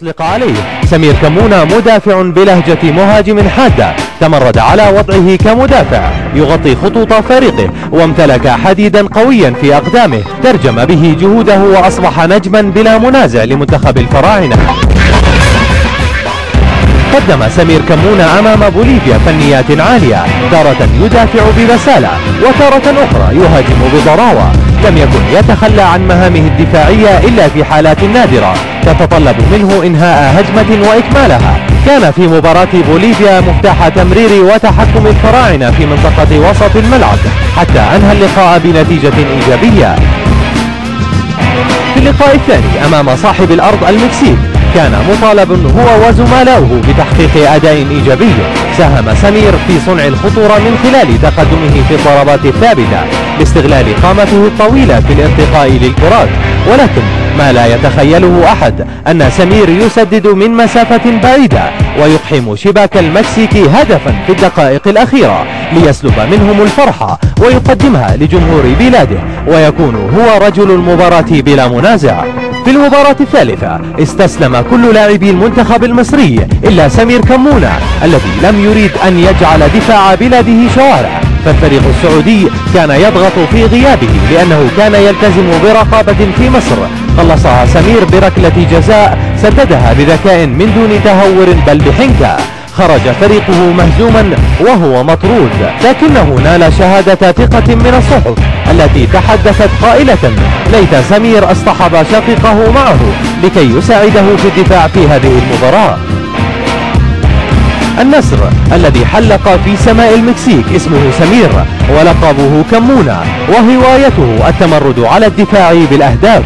أطلق عليه سمير كمونة مدافع بلهجة مهاجم حادة، تمرد على وضعه كمدافع يغطي خطوط فريقه وامتلك حديدا قويا في أقدامه ترجم به جهوده وأصبح نجما بلا منازع لمنتخب الفراعنة. قدم سمير كمونة أمام بوليفيا فنيات عالية، تارة يدافع ببسالة وتارة أخرى يهاجم بضراوة، لم يكن يتخلى عن مهامه الدفاعية إلا في حالات نادرة تتطلب منه إنهاء هجمة وإكمالها. كان في مباراة بوليفيا مفتاح تمرير وتحكم الفراعنة في منطقة وسط الملعب حتى أنهى اللقاء بنتيجة إيجابية. في اللقاء الثاني أمام صاحب الأرض المكسيك كان مطالب هو وزملائه بتحقيق أداء إيجابي. ساهم سمير في صنع الخطورة من خلال تقدمه في الضربات الثابتة لاستغلال قامته الطويلة في الارتقاء للكرات، ولكن ما لا يتخيله أحد أن سمير يسدد من مسافة بعيدة ويقحم شباك المكسيك هدفا في الدقائق الأخيرة ليسلب منهم الفرحة ويقدمها لجمهور بلاده ويكون هو رجل المباراة بلا منازع. في المباراة الثالثة استسلم كل لاعبي المنتخب المصري إلا سمير كمونة الذي لم يريد أن يجعل دفاع بلاده شوارع، فالفريق السعودي كان يضغط في غيابه لأنه كان يلتزم برقابة في مصر. خلصها سمير بركلة جزاء سددها بذكاء من دون تهور بل بحنكة. خرج فريقه مهزوما وهو مطرود، لكنه نال شهادة ثقة من الصحف التي تحدثت قائلة: ليت سمير اصطحب شقيقه معه لكي يساعده في الدفاع في هذه المباراة. النسر الذي حلق في سماء المكسيك اسمه سمير ولقبه كمونة، وهوايته التمرد على الدفاع بالأهداف.